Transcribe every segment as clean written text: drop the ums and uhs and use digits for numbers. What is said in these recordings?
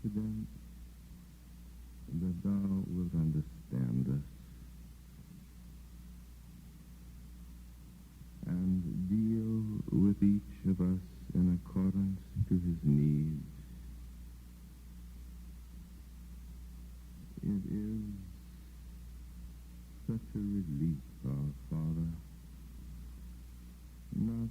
confident that thou wilt understand us and deal with each of us in accordance to his needs. It is such a relief, our Father, not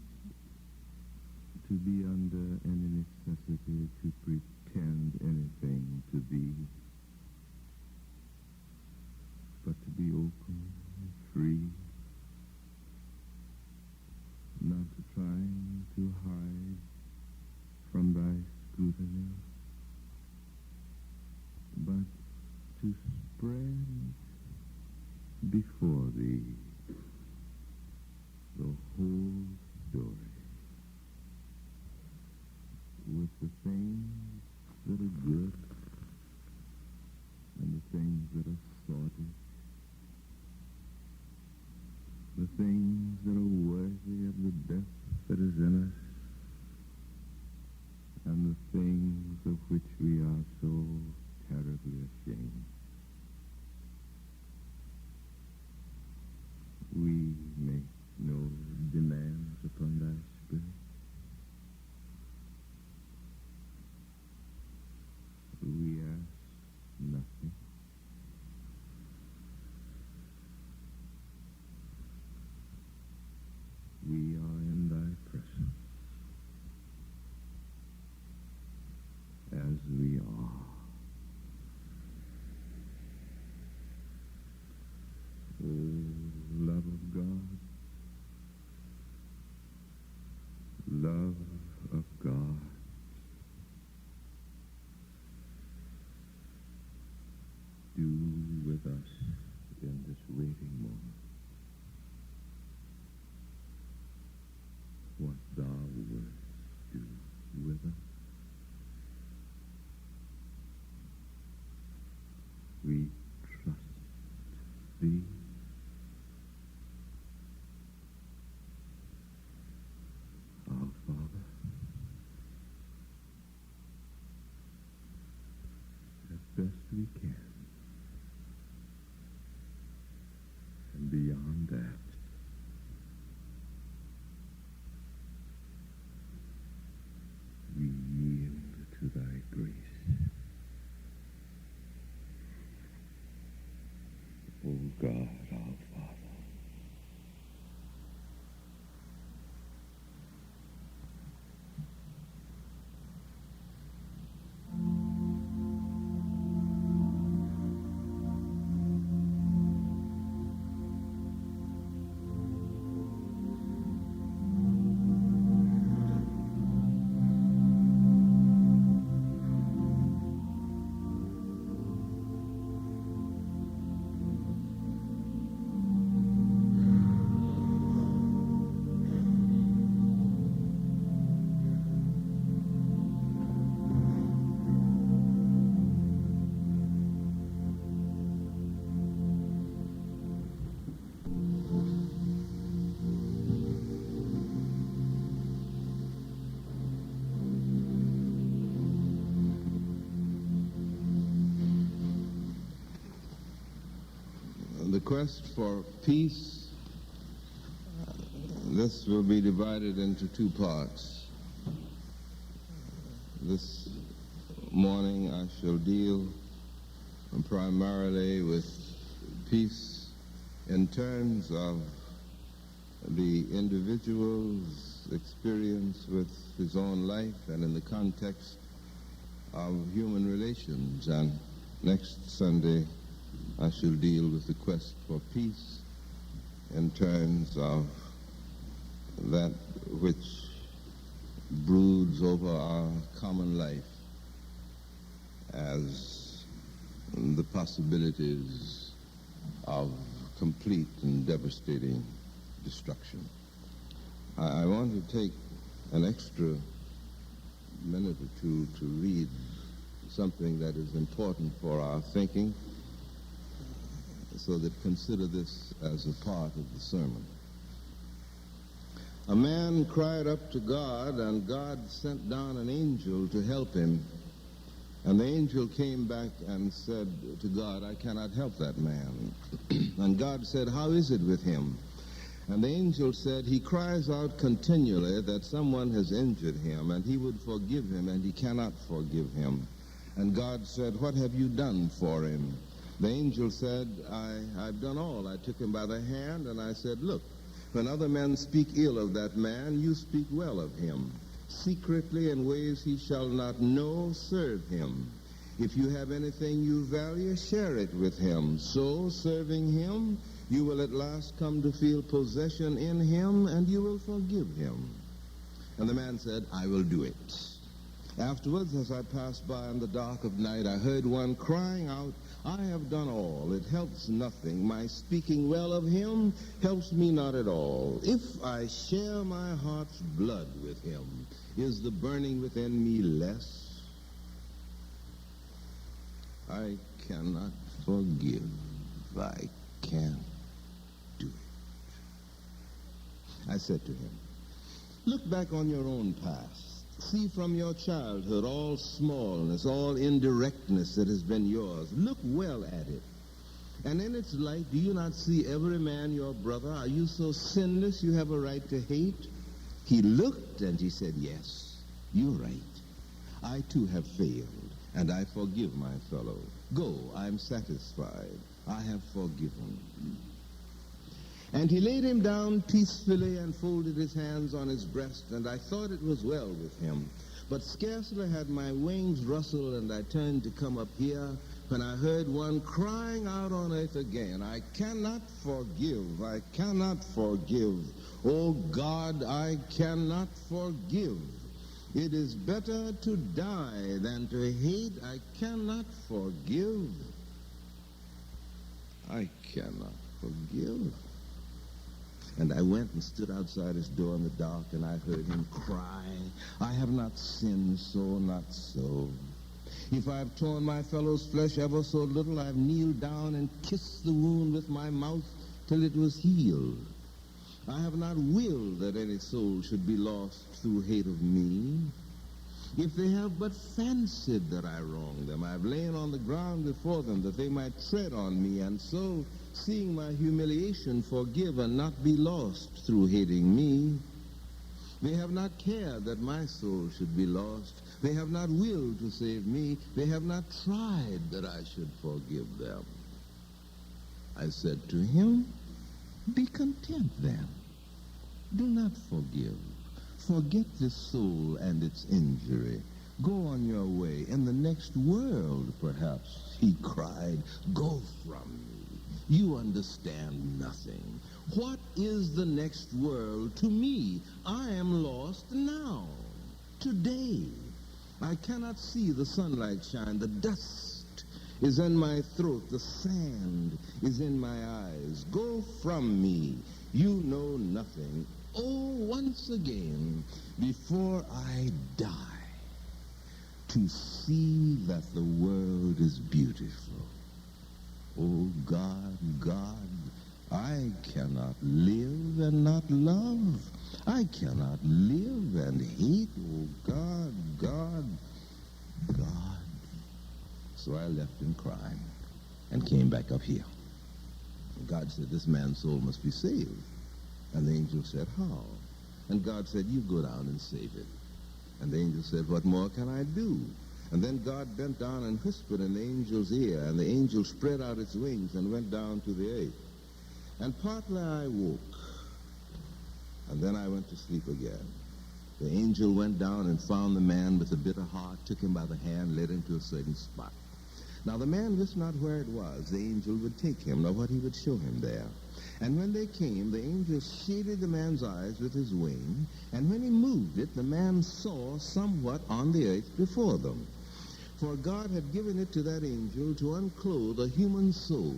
to be under any necessity to pretend anything to thee, but to be open and free, not trying to hide from thy scrutiny, but to spread before thee the whole story with the things that are good and the things that are sordid, the things that are worthy of the best that is in us, and the things of which we are so terribly ashamed. We make no demands upon thy Spirit. We ask nothing. We are in thy presence as we are. Oh, love of God, love of God, do with us in this waiting moment what thou wilt do with us. We trust thee. Our Father, as best we can, and beyond that, we yield to thy grace. O God, our Father, the quest for peace, this will be divided into two parts. This morning I shall deal primarily with peace in terms of the individual's experience with his own life and in the context of human relations. And next Sunday I shall deal with the quest for peace in terms of that which broods over our common life as the possibilities of complete and devastating destruction. I want to take an extra minute or two to read something that is important for our thinking, so that consider this as a part of the sermon. A man cried up to God, and God sent down an angel to help him. And the angel came back and said to God, I cannot help that man. And God said, how is it with him? And the angel said, he cries out continually that someone has injured him, and he would forgive him, and he cannot forgive him. And God said, what have you done for him? The angel said, I've done all. I took him by the hand, and I said, look, when other men speak ill of that man, you speak well of him. Secretly in ways he shall not know, serve him. If you have anything you value, share it with him. So, serving him, you will at last come to feel possession in him, and you will forgive him. And the man said, I will do it. Afterwards, as I passed by in the dark of night, I heard one crying out, I have done all. It helps nothing. My speaking well of him helps me not at all. If I share my heart's blood with him, is the burning within me less? I cannot forgive. I can't do it. I said to him, look back on your own past. See from your childhood all smallness, all indirectness that has been yours. Look well at it. And in its light, do you not see every man your brother? Are you so sinless you have a right to hate? He looked and he said, yes, you're right. I too have failed, and I forgive my fellow. Go, I'm satisfied. I have forgiven. And he laid him down peacefully and folded his hands on his breast, and I thought it was well with him. But scarcely had my wings rustled and I turned to come up here when I heard one crying out on earth again, I cannot forgive, I cannot forgive. Oh God, I cannot forgive. It is better to die than to hate. I cannot forgive. I cannot forgive. And I went and stood outside his door in the dark, and I heard him cry, I have not sinned, so not so. If I've torn my fellow's flesh ever so little, I've kneeled down and kissed the wound with my mouth till it was healed. I have not willed that any soul should be lost through hate of me. If they have but fancied that I wronged them, I've lain on the ground before them that they might tread on me, and so, seeing my humiliation, forgive and not be lost through hating me. They have not cared that my soul should be lost. They have not willed to save me. They have not tried that I should forgive them. I said to him, be content then. Do not forgive. Forget this soul and its injury. Go on your way. In the next world, perhaps, he cried, go from me. You understand nothing. What is the next world to me? I am lost now, today. I cannot see the sunlight shine. The dust is in my throat. The sand is in my eyes. Go from me. You know nothing. Oh, once again, before I die, to see that the world is beautiful. Oh, God, God, I cannot live and not love. I cannot live and hate. Oh, God, God, God. So I left him crying and came back up here. God said, this man's soul must be saved. And the angel said, how? And God said, you go down and save it. And the angel said, what more can I do? And then God bent down and whispered in the angel's ear, and the angel spread out its wings and went down to the earth. And partly I woke, and then I went to sleep again. The angel went down and found the man with a bitter heart, took him by the hand, led him to a certain spot. Now the man wist not where it was. The angel would take him, nor what he would show him there. And when they came, the angel shaded the man's eyes with his wing, and when he moved it, the man saw somewhat on the earth before them. For God had given it to that angel to unclothe a human soul,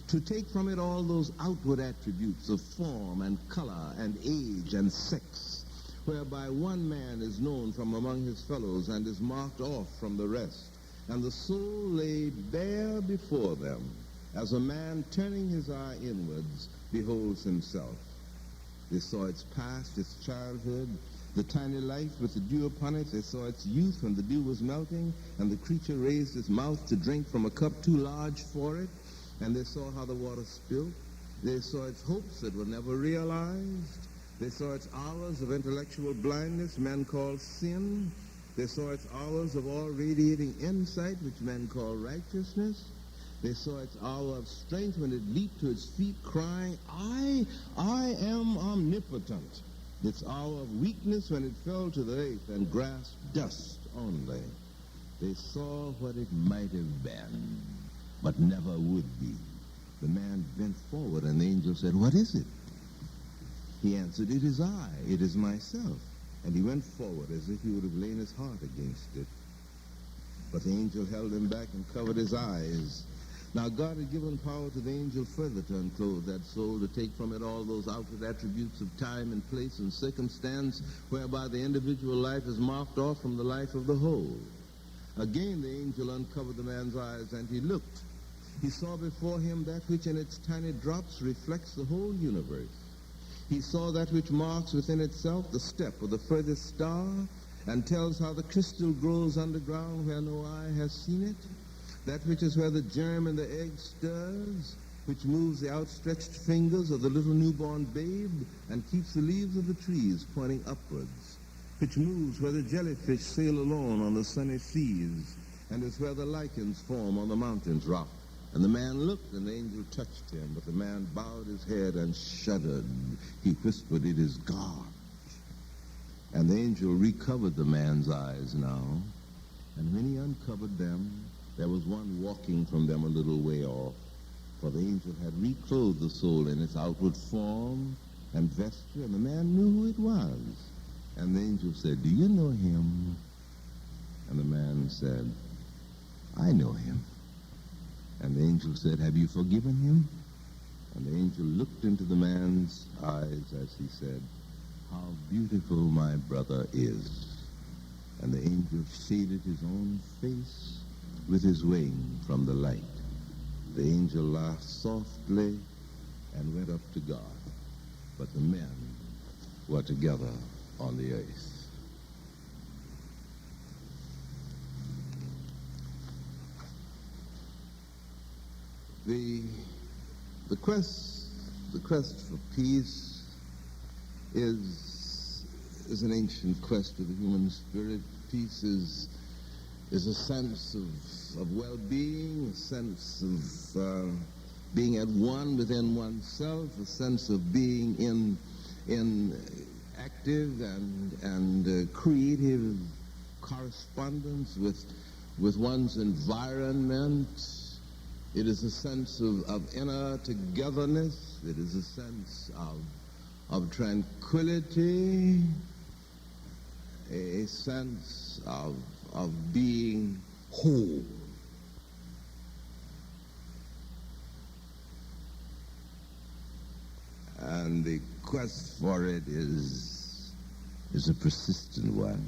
to take from it all those outward attributes of form and color and age and sex, whereby one man is known from among his fellows and is marked off from the rest. And the soul lay bare before them, as a man turning his eye inwards beholds himself. They saw its past, its childhood, the tiny life with the dew upon it. They saw its youth when the dew was melting, and the creature raised its mouth to drink from a cup too large for it, and they saw how the water spilled. They saw its hopes that were never realized. They saw its hours of intellectual blindness, men call sin. They saw its hours of all radiating insight, which men call righteousness. They saw its hour of strength when it leaped to its feet, crying, I am omnipotent. Its hour of weakness when it fell to the earth and grasped dust only. They saw what it might have been, but never would be. The man bent forward, and the angel said, what is it? He answered, it is I, it is myself. And he went forward as if he would have lain his heart against it. But the angel held him back and covered his eyes. Now God had given power to the angel further to unclothe that soul, to take from it all those outward attributes of time and place and circumstance, whereby the individual life is marked off from the life of the whole. Again the angel uncovered the man's eyes, and he looked. He saw before him that which in its tiny drops reflects the whole universe. He saw that which marks within itself the step of the furthest star, and tells how the crystal grows underground where no eye has seen it. That which is where the germ in the egg stirs, which moves the outstretched fingers of the little newborn babe and keeps the leaves of the trees pointing upwards, which moves where the jellyfish sail alone on the sunny seas, and is where the lichens form on the mountains rock. And the man looked, and the angel touched him, but the man bowed his head and shuddered. He whispered, it is God. And the angel recovered the man's eyes now, and when he uncovered them, there was one walking from them a little way off, for the angel had reclothed the soul in its outward form and vesture, and the man knew who it was. And the angel said, do you know him? And the man said, I know him. And the angel said, have you forgiven him? And the angel looked into the man's eyes as he said, how beautiful my brother is. And the angel shaded his own face with his wing from the light. The angel laughed softly and went up to God. But the men were together on the earth. The quest for peace is an ancient quest of the human spirit. Peace is a sense of well-being, a sense of being at one within oneself, a sense of being in active and creative correspondence with one's environment. It is a sense of inner togetherness. It is a sense of tranquility, a sense of being whole. And the quest for it is a persistent one.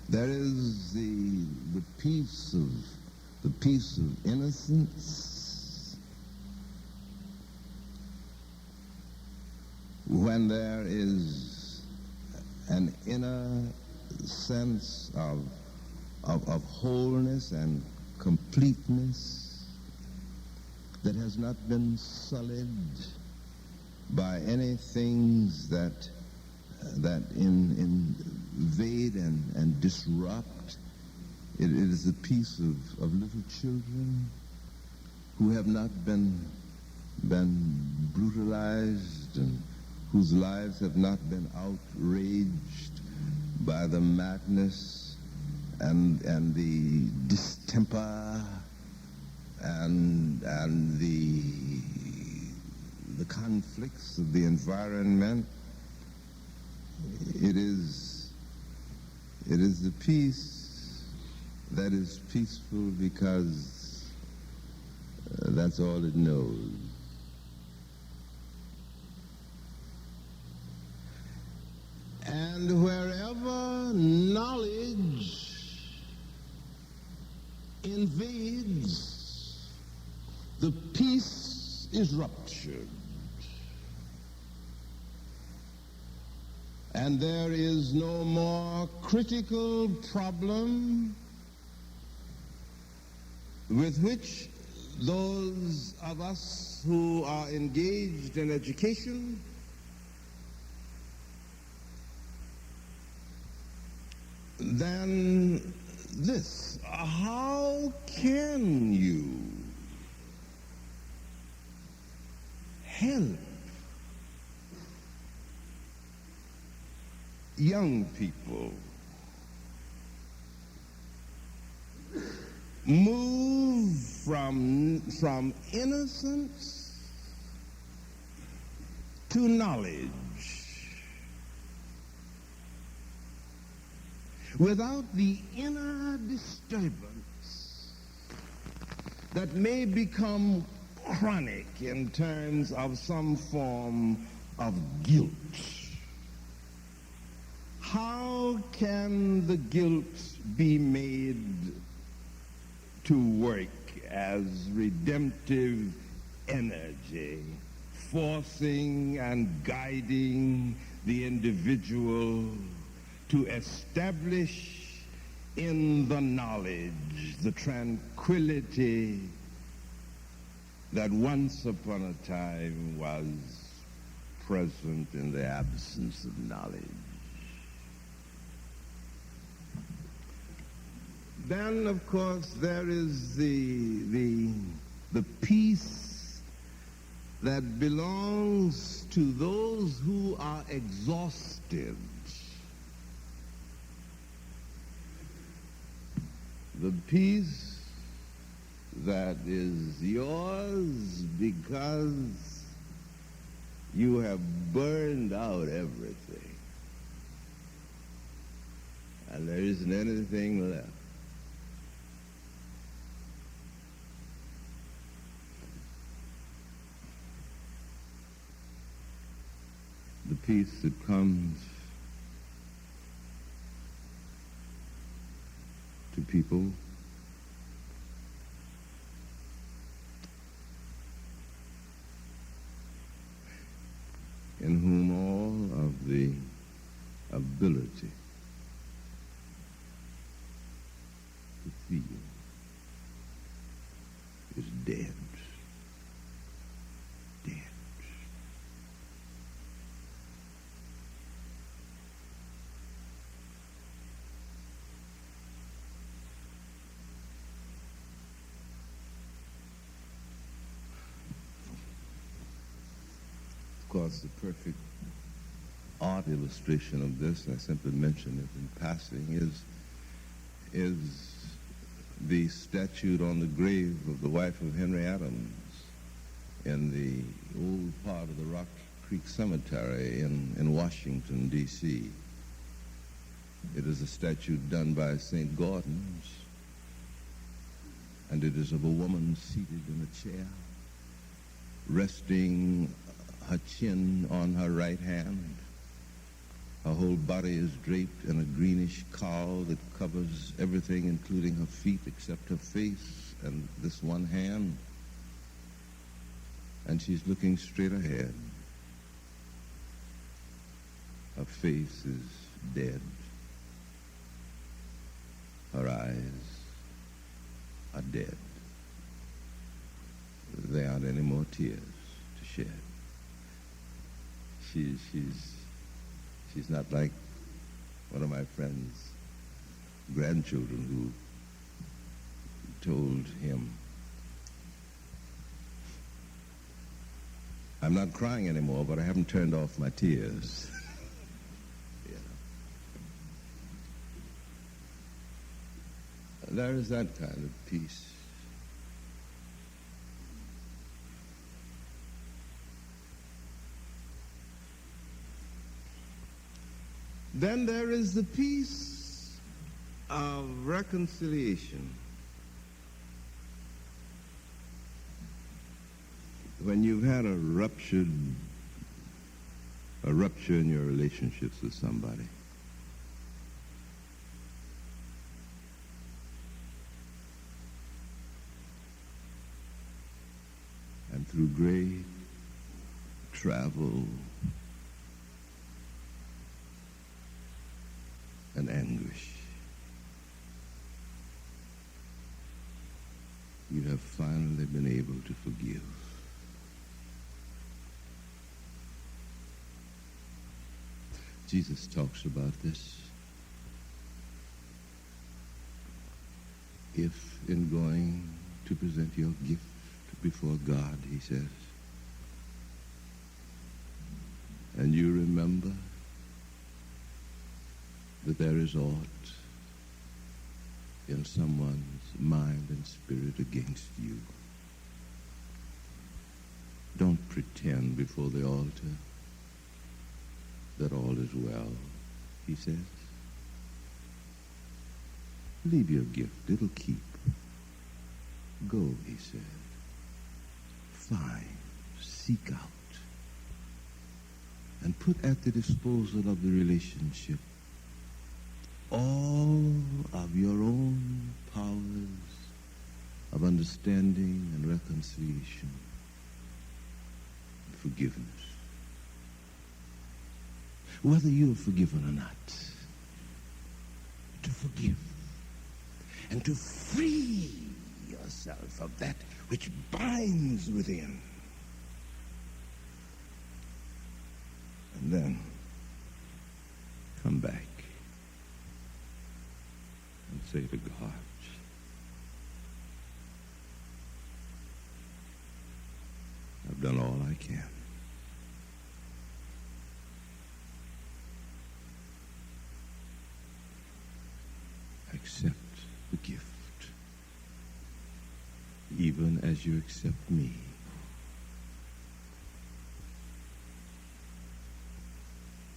There is the peace of innocence, when there is an inner sense of wholeness and completeness that has not been sullied by any things that invade and disrupt. It is the peace of little children who have not been brutalized and whose lives have not been outraged by the madness and the distemper and the conflicts of the environment. It is the peace that is peaceful because that's all it knows. And wherever knowledge invades, the peace is ruptured. And there is no more critical problem with which those of us who are engaged in education than this. How can you help young people move from innocence to knowledge without the inner disturbance that may become chronic in terms of some form of guilt? How can the guilt be made to work as redemptive energy, forcing and guiding the individual to establish in the knowledge the tranquility that once upon a time was present in the absence of knowledge? Then, of course, there is the peace that belongs to those who are exhausted. The peace that is yours because you have burned out everything and there isn't anything left. The peace that comes to people in whom all of the ability to feel is dead. Dead. Of course, the perfect art illustration of this, and I simply mention it in passing, is the statue on the grave of the wife of Henry Adams in the old part of the Rock Creek Cemetery in Washington, D.C. It is a statue done by St. Gordon's, and it is of a woman seated in a chair, resting her chin on her right hand. Her whole body is draped in a greenish cowl that covers everything, including her feet, except her face and this one hand. And she's looking straight ahead. Her face is dead. Her eyes are dead. There aren't any more tears to shed. She's not like one of my friend's grandchildren who told him, "I'm not crying anymore, but I haven't turned off my tears." Yeah. There is that kind of peace. Then there is the peace of reconciliation. When you've had a rupture in your relationships with somebody, and through great travel anguish. You have finally been able to forgive. Jesus talks about this. If in going to present your gift before God, he says, and you remember that there is aught in someone's mind and spirit against you, don't pretend before the altar that all is well, he says. Leave your gift, it'll keep. Go, he said. Find, seek out, and put at the disposal of the relationship all of your own powers of understanding and reconciliation and forgiveness. Whether you're forgiven or not, to forgive and to free yourself of that which binds within. And then come back and say to God, I've done all I can. Accept the gift, even as you accept me.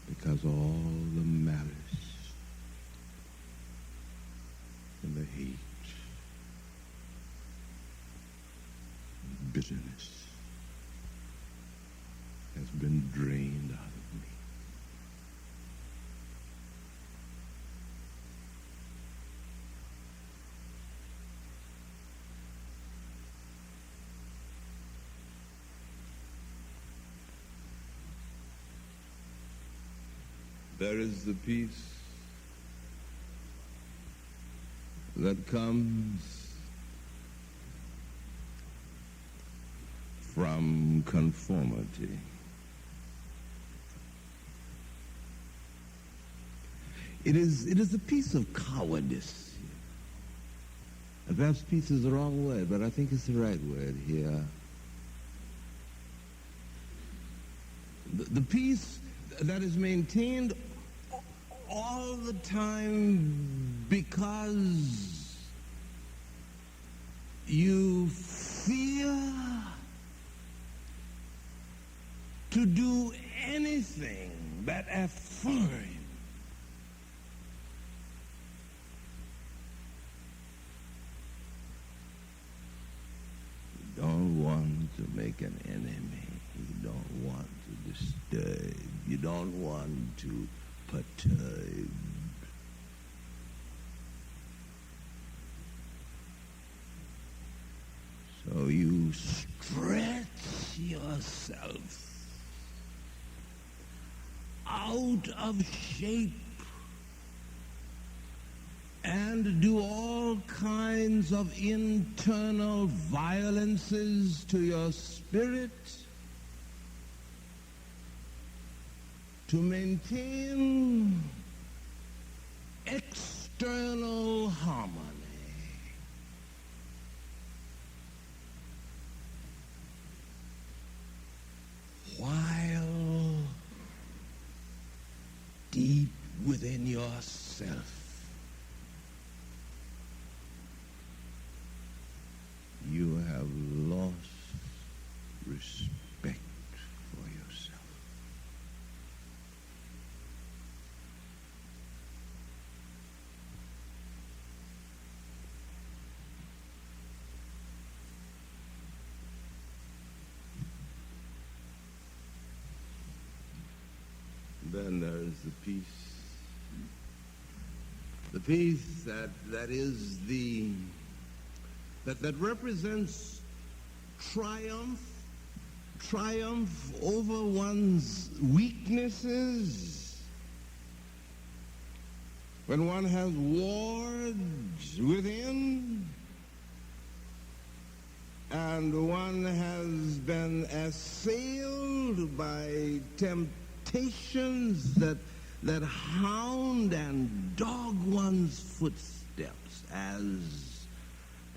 Because all the malice and the hate and bitterness has been drained out of me. There is the peace that comes from conformity. It is a piece of cowardice. And perhaps peace is the wrong word, but I think it's the right word here. The peace that is maintained all the time because you fear to do anything that affirms you don't want to make an enemy. You don't want to disturb. You don't want to perturb. So you stretch yourself out of shape and do all kinds of internal violences to your spirit to maintain external harmony. While deep within yourself, you have lost respect for yourself. Then there is the peace that is that represents triumph over one's weaknesses when one has wars within, and one has been assailed by temptations that hound and dog one's footsteps as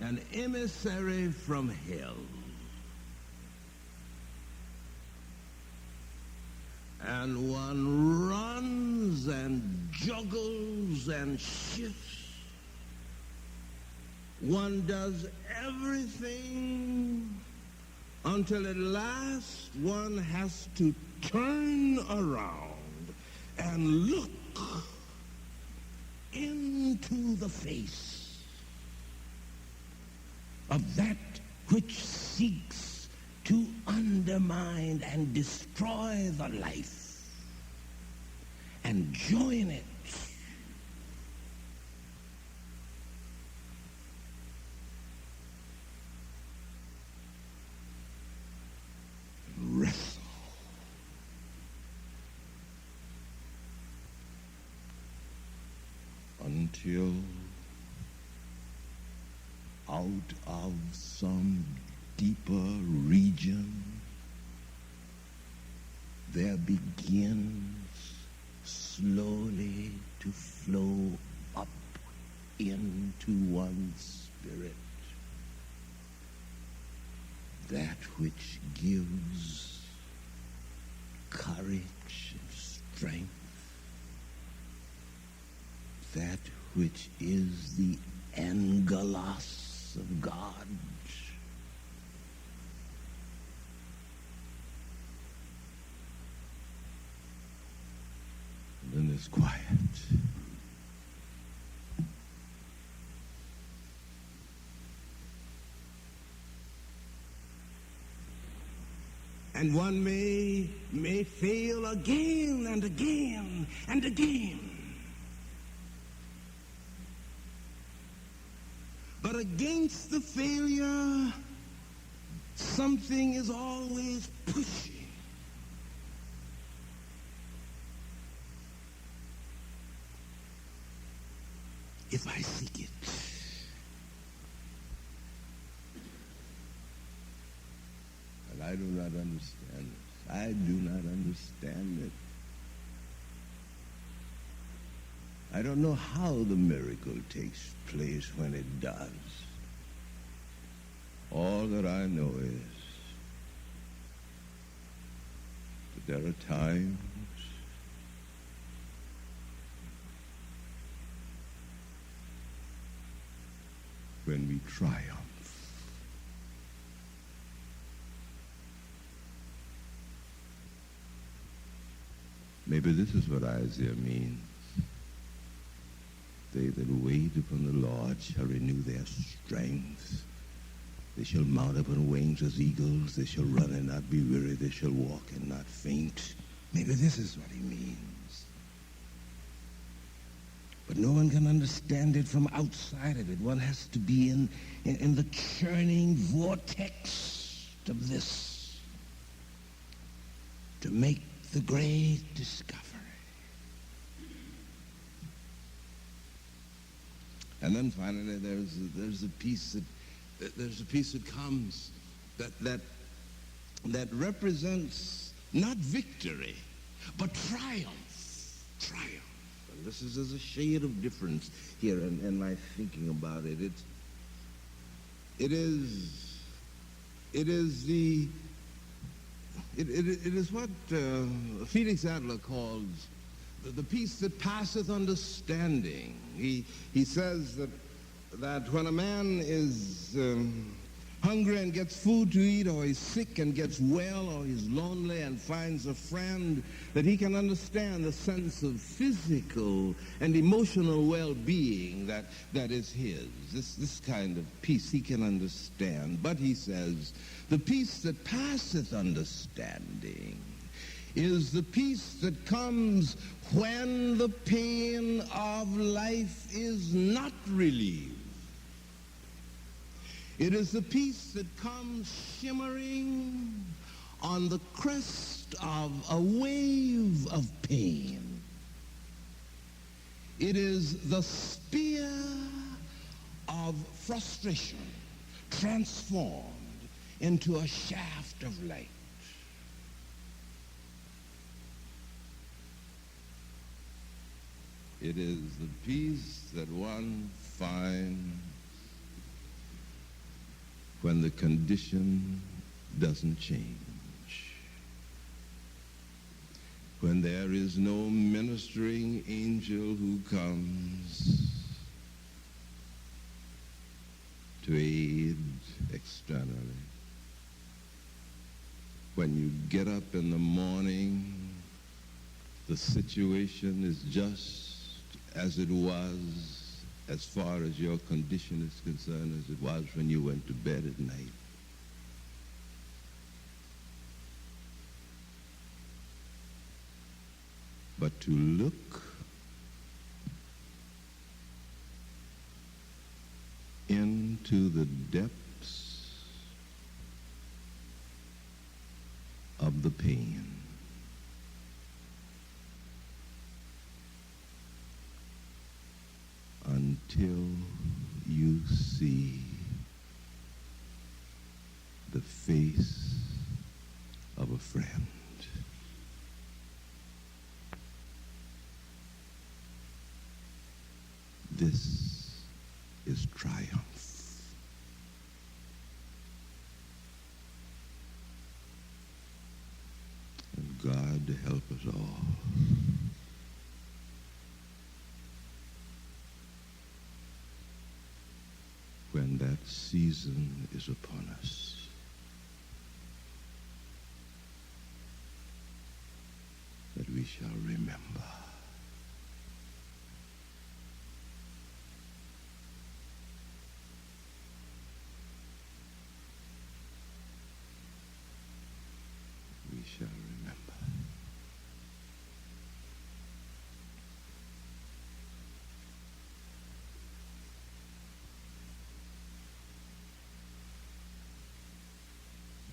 an emissary from hell. And one runs and juggles and shifts. One does everything until at last one has to turn around and look into the face of that which seeks to undermine and destroy the life and join it and wrestle until out of some deeper region there begins slowly to flow up into one's spirit that which gives courage and strength, that which is the angelos of God. And then there's quiet. And one may fail again and again and again. But against the failure, something is always pushing. If I seek it. And I do not understand it. I do not understand it. I don't know how the miracle takes place when it does. All that I know is that there are times when we triumph. Maybe this is what Isaiah means. They that wait upon the Lord shall renew their strength. They shall mount up on wings as eagles. They shall run and not be weary. They shall walk and not faint. Maybe this is what he means. But no one can understand it from outside of it. One has to be in the churning vortex of this to make the great discovery. And then finally, there's a piece that comes that represents not victory, but triumph. Triumph. And this is there's a shade of difference here in my thinking about it. It is what Felix Adler calls the peace that passeth understanding. He says that when a man is hungry and gets food to eat, or he's sick and gets well, or he's lonely and finds a friend, that he can understand the sense of physical and emotional well-being that is his. This kind of peace he can understand. But he says, the peace that passeth understanding is the peace that comes when the pain of life is not relieved. It is the peace that comes shimmering on the crest of a wave of pain. It is the spear of frustration transformed into a shaft of light. It is the peace that one finds when the condition doesn't change, when there is no ministering angel who comes to aid externally. When you get up in the morning, the situation is just as it was, as far as your condition is concerned, as it was when you went to bed at night. But to look into the depths of the pain, until you see the face of a friend. This is triumph. And God help us all. When that season is upon us. That we shall remember. We shall remember.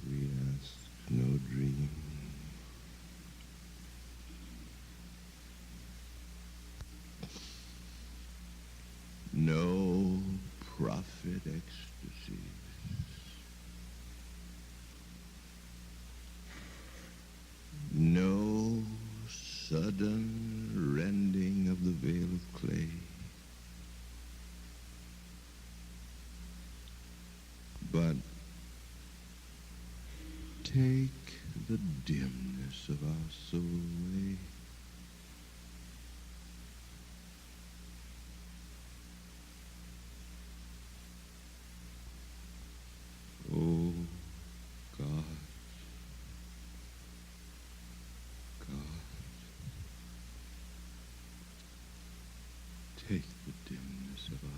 We ask no dream. No prophet ecstasies. No sudden rending of the veil of clay. But take the dimness of our soul away. Oh, God, God, take the dimness of our